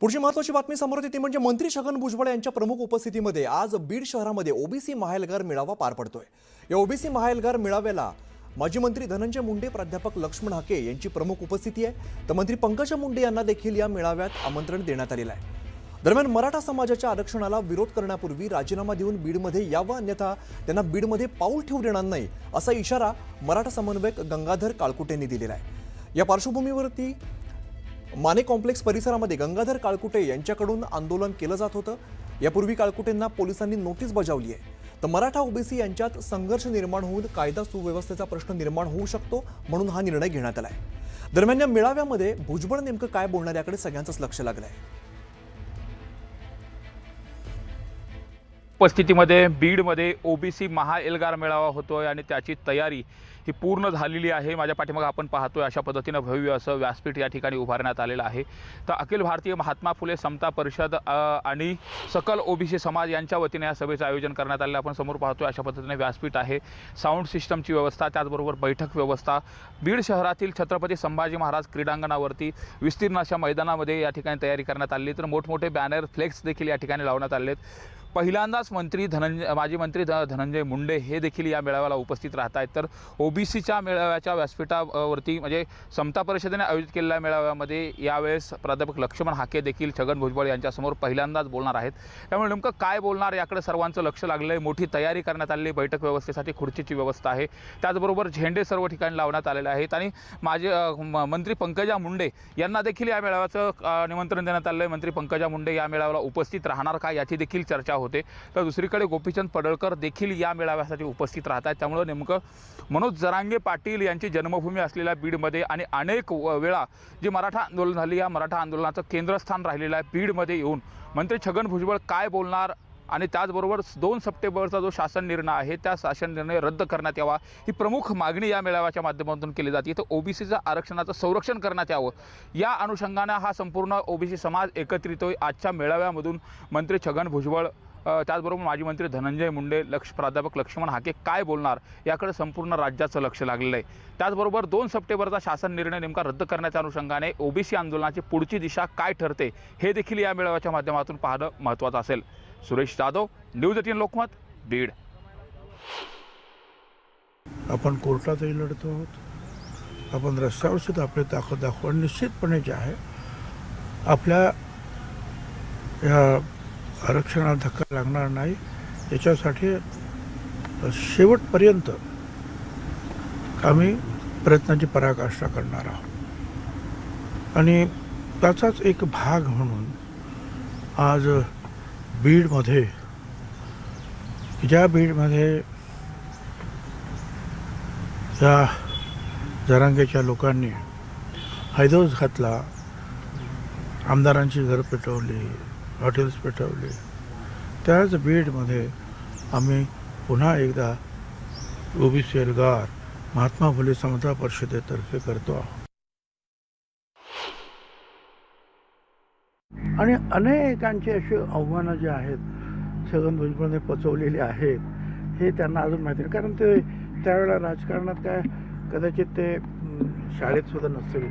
पुढची महत्त्वाची बातमी समोर येते म्हणजे मंत्री छगन भुजबळ यांच्या प्रमुख उपस्थितीमध्ये आज बीड शहरामध्ये ओबीसी महाएल्गार मेळावा पार पडतोय। या ओबीसी महाएल्गार मेळाव्याला माजी मंत्री धनंजय मुंडे, प्राध्यापक लक्ष्मण हाके यांची प्रमुख उपस्थिती आहे। तर मंत्री पंकजा मुंडे यांना देखील या मेळाव्यात आमंत्रण देण्यात आलेलं आहे। दरम्यान मराठा समाजाच्या आरक्षणाला विरोध करण्यापूर्वी राजीनामा देऊन बीडमध्ये यावं, अन्यथा त्यांना बीडमध्ये पाऊल ठेवू देणार नाही असा इशारा मराठा समन्वयक गंगाधर काळकुटे यांनी दिलेला आहे। या पार्श्वभूमीवरती माने कॉम्प्लेक्स परिसरामध्ये गंगाधर काळकुटे यांच्याकडून आंदोलन केलं जात होतं। यापूर्वी काळकुटेंना पोलिसांनी नोटीस बजावली आहे। तर मराठा ओबीसी यांच्यात संघर्ष निर्माण होऊन कायदा सुव्यवस्थेचा प्रश्न निर्माण होऊ शकतो, म्हणून हा निर्णय घेण्यात आला आहे। दरम्यान या मेळाव्यामध्ये भुजबळ नेमकं काय बोलणार याकडे सगळ्यांचंच लक्ष लागलं आहे। उपस्थितीमध्ये बीडमध्ये ओबीसी महाएल्गार मेळावा होतोय आणि त्याची तयारी ही पूर्ण झालेली आहे। माझ्या पाठीमागे आपण पाहतोय अशा पद्धतीने भव्य असं व्यासपीठ या ठिकाणी उभारण्यात आलेलं आहे। तर अखिल भारतीय महात्मा फुले समता परिषद आणि सकल ओबीसी समाज यांच्या वतीने या सभेचं आयोजन करण्यात आलेलं आपण समोर पाहतोय। अशा पद्धतीने व्यासपीठ आहे, साऊंड सिस्टमची व्यवस्था, त्याचबरोबर बैठक व्यवस्था। बीड शहरातील छत्रपती संभाजी महाराज क्रीडांगणावरती विस्तीर्ण अशा मैदानामध्ये या ठिकाणी तयारी करण्यात आली। तर मोठमोठे बॅनर, फ्लेक्स देखील या ठिकाणी लावण्यात आले आहेत। पहिल्यांदाच माजी मंत्री धनंजय मुंडे हे देखील या मेळाव्याला उपस्थित राहत आहेत। तर ओबीसीच्या मेळाव्याच्या व्यासपीठावरती म्हणजे समता परिषदेने आयोजित केलेल्या मेळाव्यामध्ये यावेळेस प्राध्यापक लक्ष्मण हाके देखील छगन भुजबळ यांच्यासमोर पहिल्यांदाच बोलणार आहेत। त्यामुळे नेमकं काय बोलणार याकडे सर्वांचं लक्ष लागलं आहे। मोठी तयारी करण्यात आलेली, बैठक व्यवस्थेसाठी खुर्चीची व्यवस्था आहे, त्याचबरोबर झेंडे सर्व ठिकाणी लावण्यात आलेले आहेत आणि मंत्री पंकजा मुंडे यांना देखील या मेळाव्याचं निमंत्रण देण्यात आलं आहे। मंत्री पंकजा मुंडे या मेळाव्याला उपस्थित राहणार का याची देखील चर्चा होते। तर दुसरीकडे गोपीचंद पडळकर देखील या मेळाव्यासाठी उपस्थित राहत आहेत। त्यामुळे नेमकं मनोज जरांगे पाटील यांची जन्मभूमी असलेल्या बीडमध्ये आणि अनेक वेळा जे मराठा आंदोलन झाली, या मराठा आंदोलनाचं केंद्रस्थान राहिलेलं आहे बीडमध्ये येऊन मंत्री छगन भुजबळ काय बोलणार आणि त्याचबरोबर 2 सप्टेंबरचा जो शासन निर्णय आहे त्या शासन निर्णय रद्द करण्यात यावा ही प्रमुख मागणी या मेळाव्याच्या माध्यमातून केली जाते। तर ओबीसीचं आरक्षणाचं संरक्षण करण्यात यावं या अनुषंगाने हा संपूर्ण ओबीसी समाज एकत्रित होईल। आजच्या मेळाव्यामधून मंत्री छगन भुजबळ त्याचबरोबर माजी मंत्री धनंजय मुंडे, प्राध्यापक लक्ष्मण हाके काय बोलणार याकडे संपूर्ण राज्याचं लक्ष लागलेलं आहे। त्याचबरोबर 2 सप्टेंबरचा शासन निर्णय नेमका रद्द करण्याच्या अनुषंगाने ओबीसी आंदोलनाची पुढची दिशा काय ठरते हे देखील या मेळाव्याच्या माध्यमातून पाहणं महत्त्वाचं असेल। सुरेश जाधव, न्यूज 18 लोकमत, बीड। आपण कोर्टातही लढतो आहोत, आपण रस्त्यावर सुद्धा आपली ताकद दाखवून निश्चितपणे जे आहे आपल्या या आरक्षणाला धक्का लागणार नाही याच्यासाठी शेवटपर्यंत आम्ही प्रयत्नाची पराकाष्ठा करणार आहोत। आणि त्याचाच एक भाग म्हणून आज बीडमध्ये, ज्या बीडमध्ये या जरांगेच्या लोकांनी हैदोस घातला, आमदारांची घर पेटवली, हॉटेल्स पेटवले, त्याच बीडमध्ये आम्ही पुन्हा एकदा ओबीसी एल्गार महात्मा फुले समता परिषदेतर्फे करतो आहोत। आणि अनेकांची अशी आव्हानं जी आहेत छगन भुजबळने पचवलेली आहेत हे त्यांना अजून माहिती नाही, कारण ते त्यावेळेला राजकारणात काय कदाचित ते शाळेत सुद्धा नसतील,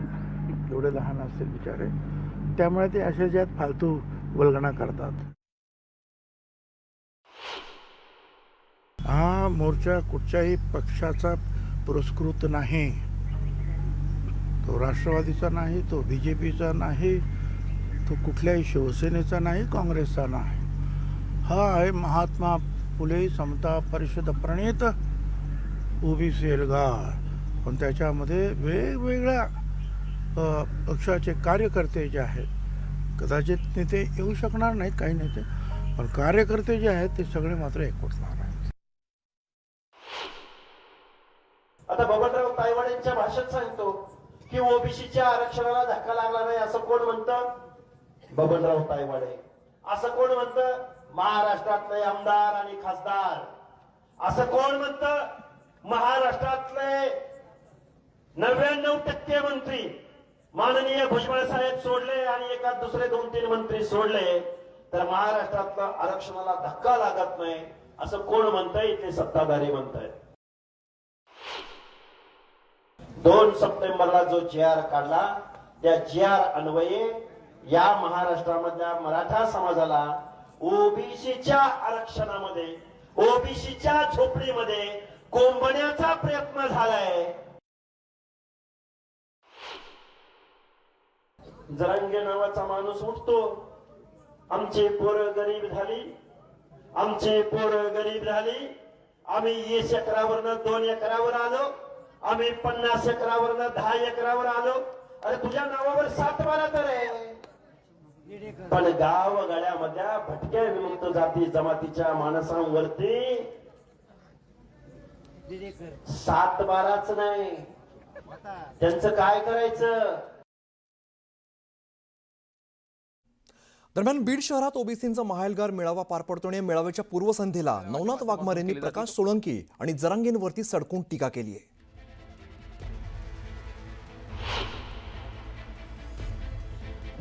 एवढे लहान असतील बिचारे, त्यामुळे ते असे ज्यात फालतू वल्गणा करतात। हा मोर्चा कुठच्याही पक्षाचा पुरस्कृत नाही, तो राष्ट्रवादीचा नाही, तो BJPचा नाही, तो कुठल्याही शिवसेनेचा नाही, काँग्रेसचा नाही। हा आहे महात्मा फुले समता परिषद प्रणीत ओबीसी एल्गार। पण त्याच्यामध्ये वेगवेगळ्या पक्षाचे कार्यकर्ते जे आहेत, कदाचित नेते येऊ शकणार नाहीत काही नेते, पण कार्यकर्ते जे आहेत ते सगळे मात्र एकवटणार आहेत। आता बबनराव तायवाडेंच्या भाषेत सांगतो की ओबीसीच्या आरक्षणाला धक्का लागला नाही असं कोण म्हणतं? बबनराव तायवाडे। असं कोण म्हणतं? महाराष्ट्रातले आमदार आणि खासदार। असं कोण म्हणतं? महाराष्ट्रातले 99% मंत्री माननीय भुजबळ साहेब सोडले आणि एखाद दुसरे 2-3 मंत्री सोडले तर महाराष्ट्रातल्या आरक्षणाला धक्का लागत नाही असं कोण म्हणतंय? इथले सत्ताधारी म्हणतायत। 2 सप्टेंबरला जो GR काढला त्या GR अन्वये या महाराष्ट्रामधल्या मराठा समाजाला ओबीसीच्या आरक्षणामध्ये, ओबीसीच्या झोपडीमध्ये कोंबण्याचा प्रयत्न झालाय. जरांगे नावाचा माणूस उठतो, आमची पोरं गरीब झाली, आमची पोरं गरीब झाली, आम्ही 20 एकरावरनं 2 एकरावर आलो, आम्ही 50 एकरावरनं 10 एकरावर आलो. अरे तुझ्या नावावर 7-12 तर आहे, पण गावगाड्यामधल्या भटक्या विमुक्त जाती जमातीच्या माणसांवरती 7-12च नाही. त्यांचं काय करायचं? दरम्यान बीड शहरात ओबीसींचा महाएल्गार मेळावा पार पडतो आणि या मेळाव्याच्या पूर्वसंध्येला नवनाथ वाघमारेंनी प्रकाश सोळंकी आणि जरांगेंवरती सडकून टीका केली आहे.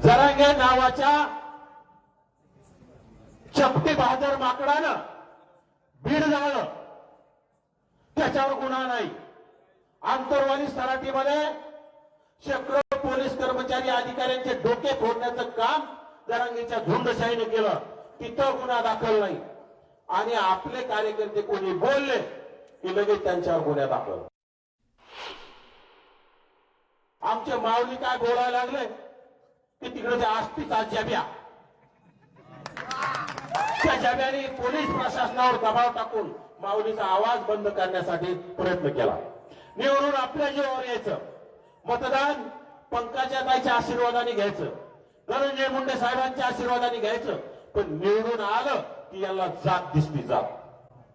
जरांगे नावाच्या चपटी बहादर माकडानं बीड झालं, त्याच्यावर गुन्हा नाही. आंतरवाली सराटीमध्ये शेकडो पोलीस कर्मचारी अधिकाऱ्यांचे डोके फोडण्याचं काम जरांगेच्या झुंडशाहीने केलं, तिथं गुन्हा दाखल नाही. आणि आपले कार्यकर्ते कोणी बोलले की लगेच त्यांच्यावर गुन्हा दाखल. आमचे माऊली काय बोलायला लागले की तिकडे आष्टीचा जब्या, त्या जब्याने पोलीस प्रशासनावर दबाव टाकून माऊलीचा आवाज बंद करण्यासाठी प्रयत्न केला. निवडून आपल्या जीवावर यायचं, मतदान पंकजाताईच्या आशीर्वादाने घ्यायचं, धनंजय मुंडे साहेबांच्या आशीर्वादाने घ्यायचं, पण निवडून आलं की याला जात दिसती जात.